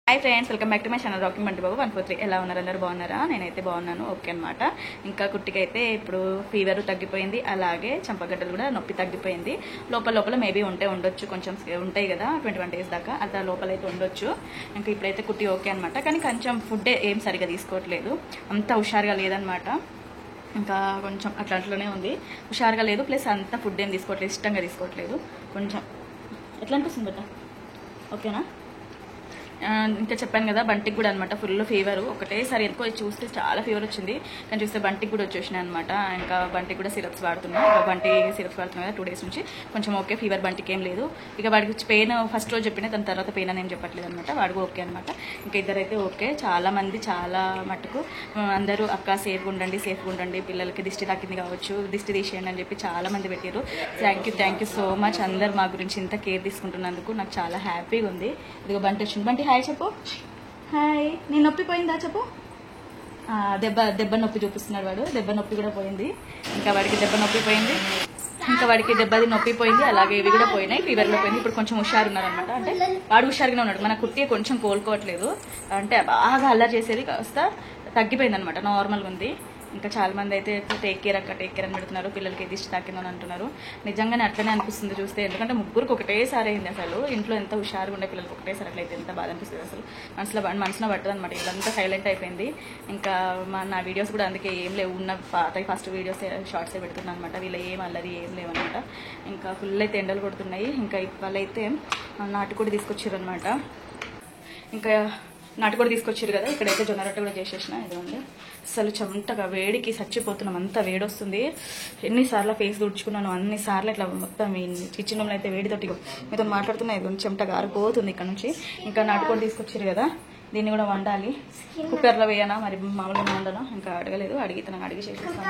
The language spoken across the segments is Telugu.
Hi friends, welcome back to my channel rocking Bunty Babu 143. ఎలా ఉన్నారు? అందరూ బాగున్నారా? నేనైతే బాగున్నాను. ఓకే అనమాట. ఇంకా కుట్టికి అయితే ఇప్పుడు ఫీవర్ తగ్గిపోయింది, అలాగే చంపగడ్డలు కూడా నొప్పి తగ్గిపోయింది. లోపల మేబీ ఉండొచ్చు, కొంచెం ఉంటాయి కదా 21 days దాకా, అట్లా లోపల అయితే ఉండొచ్చు. ఇంకా ఇప్పుడైతే కుట్టి ఓకే అనమాట. కానీ కొంచెం ఫుడ్ ఏం సరిగా తీసుకోవట్లేదు, అంత హుషారుగా లేదనమాట. ఇంకా కొంచెం అట్లానే ఉంది, హుషారుగా లేదు. ప్లస్ అంత ఫుడ్ ఏం తీసుకోవట్లేదు, ఇష్టంగా తీసుకోవట్లేదు. కొంచెం ఎట్లా అనిపిస్తుంది బట్ట? ఓకేనా? ఇంకా చెప్పాను కదా, బంటికి కూడా అనమాట ఫుల్ ఫీవర్. ఒకటేసారి ఎందుకో చూస్తే చాలా ఫీవర్ వచ్చింది, కానీ చూస్తే బంటికి కూడా వచ్చేసినాయి అనమాట. ఇంకా బంటికి కూడా సిరప్స్ వాడుతున్నా, బంటి సిరప్స్ వాడుతున్నా కదా 2 days నుంచి. కొంచెం ఓకే, ఫీవర్ బంటికి ఏం లేదు. ఇక వాడికి పెయిన్ ఫస్ట్ రోజు చెప్పినా, దాని తర్వాత పెయిన్ అని ఏం చెప్పట్లేదు అనమాట. వాడికి ఓకే అనమాట. ఇంకా ఇద్దరైతే ఓకే. చాలా మంది చాలా మటుకు అందరూ అక్క సేఫ్గా ఉండండి, పిల్లలకి దిష్టి తాకింది కావచ్చు, దిష్టి తీసేయండి అని చెప్పి చాలా మంది పెట్టారు. Thank you so much. అందరు మా గురించి ఇంత కేర్ తీసుకుంటున్నందుకు నాకు చాలా హ్యాపీగా ఉంది. ఇదిగో బంటి వచ్చింది. బంటి హాయ్ చెప్పు. హాయ్. నేను నొప్పి పోయిందా చెప్పు. దెబ్బ నొప్పి చూపిస్తున్నాడు వాడు. దెబ్బ నొప్పి కూడా పోయింది. ఇంకా వాడికి దెబ్బ నొప్పి పోయింది, ఇంకా వాడికి దెబ్బది నొప్పి పోయింది, అలాగే ఇవి కూడా పోయినాయి. ఫీవర్లో పోయింది. ఇప్పుడు కొంచెం హుషారు ఉన్నారనమాట. అంటే వాడు హుషారుగానే ఉన్నాడు. మన కుట్టి కొంచెం కోలుకోవట్లేదు, అంటే బాగా అల్లరి చేసేది కాస్త తగ్గిపోయింది అనమాట, నార్మల్గా ఉంది. ఇంకా చాలా మంది అయితే టేక్ కేర్ అని పెడుతున్నారు, పిల్లలకి దిష్టి తాకిందని అంటున్నారు. నిజంగానే అట్లనే అనిపిస్తుంది చూస్తే, ఎందుకంటే ముగ్గురికి ఒకటేసారి అయింది. అసలు ఇంట్లో ఎంత హుషారుగా ఉండే పిల్లలకి ఒకటేసారి అట్లయితే ఎంత బాధ అనిపిస్తుంది అసలు. మనసులో పట్టదు అనమాట. ఇదంతా సైలెంట్ అయిపోయింది. ఇంకా నా వీడియోస్ కూడా అందుకే ఏం లేవు, ఉన్న ఫస్ట్ వీడియోస్ షార్ట్సే పెడుతున్నాను అనమాట. వీళ్ళు ఏం అల్లరి ఏం లేవన్నమాట. ఇంకా ఫుల్ అయితే ఎండలు కొడుతున్నాయి. ఇంకా వాళ్ళైతే నాటుకోడి తీసుకొచ్చారు అనమాట. ఇంకా నాటుకోడి తీసుకొచ్చారు కదా, ఇక్కడైతే జొన్న రొట్టె కూడా చేసేసిన. ఇదిగోండి, అసలు చెమటగా వేడికి చచ్చిపోతున్నాం, అంత వేడొస్తుంది. ఎన్నిసార్లు ఫేస్ తుడుచుకున్నాను, అన్నిసార్లు ఇట్లా మొత్తం కిచెన్ రూమ్లో అయితే వేడితోటి మీతో మాట్లాడుతున్నా. ఇది చెమట గారిపోతుంది ఇక్కడ నుంచి. ఇంకా నాటుకోడి తీసుకొచ్చారు కదా, దీన్ని కూడా వండాలి. కుక్కర్లో వేయనా మరి మామూలుగా వండనా? ఇంకా అడగలేదు, అడిగితే నాకు అడిగి చేసేస్తాను.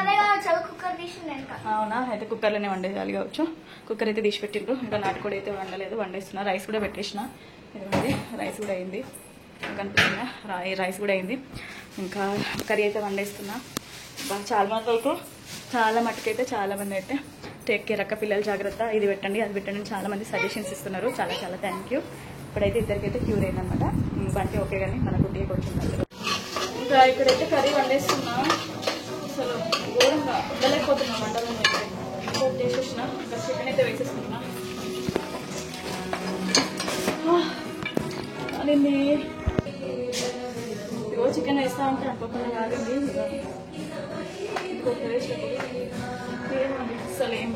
అవునా? అయితే కుక్కర్లోనే వండేయాలి కావచ్చు. కుక్కర్ అయితే తీసి పెట్టిండ్రు. ఇంకా నాటుకోడి అయితే వండలేదు, వండేస్తున్నా. రైస్ కూడా పెట్టేసిన. ఇదిగోండి, రైస్ కూడా అయింది, కనిపిస్తుందా? రైస్ కూడా అయింది. ఇంకా కర్రీ అయితే వండేస్తున్నా. చాలా మటుకైతే చాలా మంది అయితే టేక్ కేర్ అక్క, పిల్లలు జాగ్రత్త, ఇది పెట్టండి అది పెట్టండి చాలా మంది సజెషన్స్ ఇస్తున్నారు. చాలా థ్యాంక్ యూ. ఇప్పుడైతే ఇద్దరికైతే క్యూర్ అయిందనమాట. బంటి ఓకే, కానీ మన కుట్టి కొంచెం ఇంకా ఇక్కడైతే కర్రీ వండేస్తున్నా. అసలు ఘోరంగా ఉండలేకపోతున్నాం వంటలను అయితే. చేసేసిన ఇంకా చికెన్ అయితే వేసేసుకున్నా. అదేంది ఇగో చికెన్ వేస్తా ఉంటే అనుకోకుండా కాదండి. ఇంకొక ఏమండి అసలు ఏం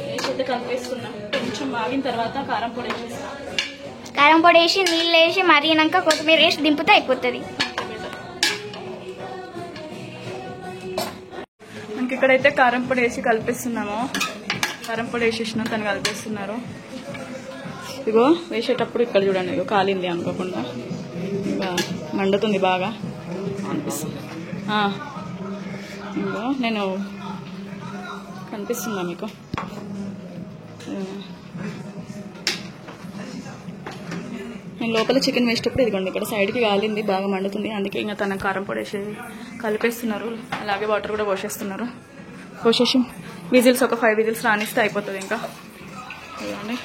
వేసైతే కలిపేసుకున్నా. కొంచెం ఆగిన తర్వాత కారం పొడి వేసేస్తా. కారం పొడి వేసి నీళ్ళు వేసి మరిగినాక కొత్తిమీర వేసి దింపితే అయిపోతుంది. ఇంక ఇక్కడైతే కారం పొడి వేసి కలిపిస్తున్నాము. కారం పొడి వేసేసినాం, తను కలిపేస్తున్నారు. ఇగో వేసేటప్పుడు ఇక్కడ చూడండి, ఇగో కాలింది అనుకోకుండా, మండుతుంది బాగా అనిపిస్తుంది. ఇగో నేను కనిపిస్తుందా మీకు? నేను లోపల చికెన్ వేసేటప్పుడు ఇదిగోండి ఇక్కడ సైడ్కి కాలింది, బాగా మండుతుంది. అందుకే ఇంకా తన కారం పొడి వేసి కలిపేస్తున్నారు. అలాగే వాటర్ కూడా పోసేసి విజిల్స్ ఒక 5 విజిల్స్ రానిస్తే అయిపోతుంది. ఇంకా ఇవ్వండి.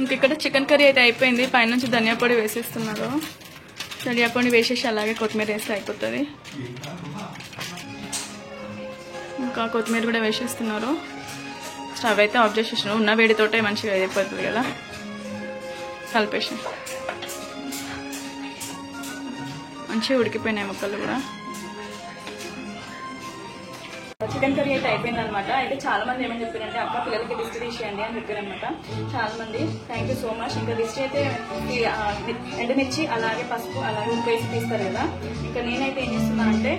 ఇంక ఇక్కడ చికెన్ కర్రీ అయితే అయిపోయింది. పైనుంచి ధనియా పొడి వేసేస్తున్నారు. ధనియా పొడి వేసేసి అలాగే కొత్తిమీర వేస్తే అయిపోతుంది. ఇంకా కొత్తిమీర కూడా వేసేస్తున్నారు. స్టవ్ అయితే ఆఫ్ చేసేసినారు. ఉన్న వేడితోటే మంచిగా అయిపోతుంది కదా. కలిపేసి మంచిగా ఉడికిపోయినాయి ముక్కలు కూడా. చికెన్ కర్రీ అయితే అయిపోయింది అనమాట. అయితే చాలా మంది ఏమని చెప్పారంటే అక్క పిల్లలకి దిష్టి తీసేయండి అని చెప్పారనమాట చాలా మంది. Thank you so much. ఇంకా దిష్టి అయితే ఎండుమిర్చి అలాగే పసుపు అలాగే ఉప్పు వేసి తీస్తారు కదా. ఇంకా నేనైతే ఏం చేస్తున్నా అంటే,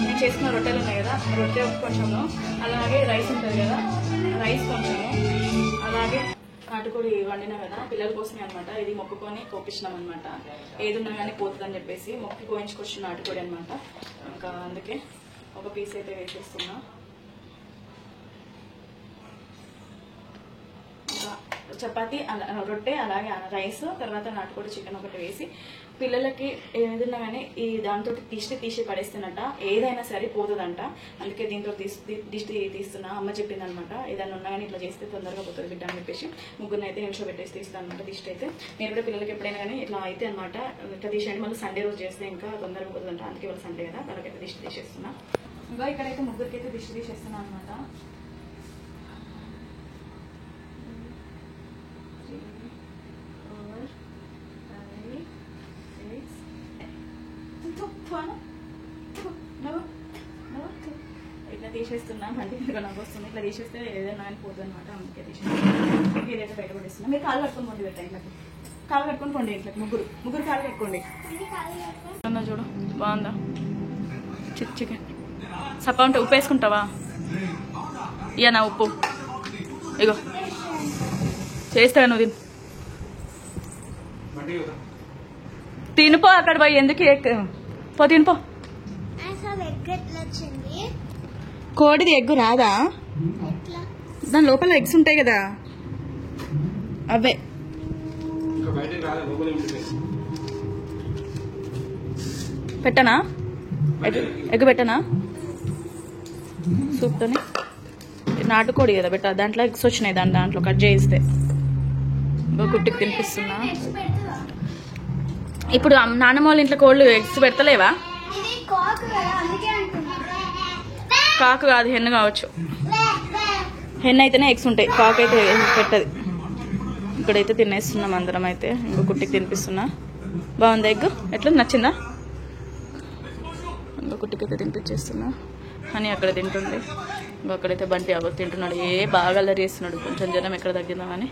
నేను చేసుకున్న రొట్టెలు ఉన్నాయి కదా, రొట్టె కొంచెము, అలాగే రైస్ ఉంటుంది కదా, రైస్ కొంచెము, అలాగే నాటుకోడి వండినా కదా పిల్లల కోసమే అనమాట. ఇది మొక్కుకొని కోపించినాం అనమాట. ఏది ఉన్నా కానీ పోతుందని చెప్పేసి మొక్కి కోయించుకొచ్చిన నాటుకోడి అనమాట. ఇంకా అందుకే ఒక పీస్ అయితే వేసేస్తున్నా. ఇంకా చపాతి రొట్టె అలాగే రైస్ తర్వాత నాటుకోడి చికెన్ ఒకటి వేసి పిల్లలకి ఏదైనా కానీ ఈ దాంతో తీసి పడేస్తున్నట్ట ఏదైనా సరే పోతుందంట. అందుకే దీంతో దిష్టి తీస్తున్నా. అమ్మ చెప్పింది అనమాట, ఏదైనా ఉన్నా కానీ ఇట్లా చేస్తే తొందరగా పోతుంది బిడ్డ అని చెప్పేసి ముగ్గురిని అయితే నిల్చోబెట్టేసి తీస్తాను అనమాట దిష్టి అయితే. మీరు కూడా పిల్లలకి ఎప్పుడైనా కానీ ఇట్లా అయితే అనమాట ఇట్లా తీసేయండి. మళ్ళీ సండే రోజు చేస్తే ఇంకా తొందరగా పోతుందంట. అందుకే వాళ్ళు సండే కదా, వాళ్ళకైతే దిష్టి తీసేస్తున్నా. ఇంకా ఇక్కడైతే ముగ్గురికి అయితే దిష్టి తీసేస్తున్నా అనమాట. ఇట్లా తీసేస్తున్నా. మళ్ళీ ఇంకా నాకు వస్తుంది. ఇట్లా తీసేస్తే ఏదైనా కానీ పోతుంది అనమాట. అందుకే తీసేస్తాను. ఏదైతే బయట పడేస్తున్నా. మీరు కాళ్ళు కట్టుకొని పోండి పెట్టా. ఇంట్లోకి కాళ్ళు కట్టుకొని పోండి. ఇంట్లోకి ముగ్గురు కాళ్ళు కట్టుకోండి. చూడు బాగుందా చికెన్. సపా ఉంటే ఉప్పు వేసుకుంటావా? ఇక నా ఉప్పు ఇగో చేస్తా. నువ్వు తినిపో. అక్కడ పోయి ఎందుకు పో తినిపో. కోడిది ఎగ్గు రాదా? దాని లోపల ఎగ్స్ ఉంటాయి కదా అవే. పెట్టనా ఎగ్ పెట్టనా? సూప్తోని నాటుకోడి కదా బెట్ట. దాంట్లో ఎగ్స్ వచ్చినాయి. దాంట్లో కట్ చేయిస్తే కుట్టికి తినిపిస్తున్నా. ఇప్పుడు నాన్నమ్మ వాళ్ళ ఇంట్లో కోళ్ళు ఎగ్స్ పెడతలేవా? కాకు కాదు, హెన్ను కావచ్చు. హెన్ అయితేనే ఎగ్స్ ఉంటాయి, కాకు అయితే పెట్టదు. ఇక్కడైతే తినేస్తున్నాం అందరం. అయితే ఇంకో కుట్టికి తినిపిస్తున్నా. బాగుందా ఎగ్? ఎట్లా నచ్చిందా? ఇంకో కుట్టికి అయితే తినిపించేస్తున్నా. అని అక్కడ తింటుంది. ఇంకక్కడైతే బంటి అవ్వ తింటున్నాడు. బాగా అల్లరి చేస్తున్నాడు. కొంచెం జనం ఎక్కడ తగ్గిందా అని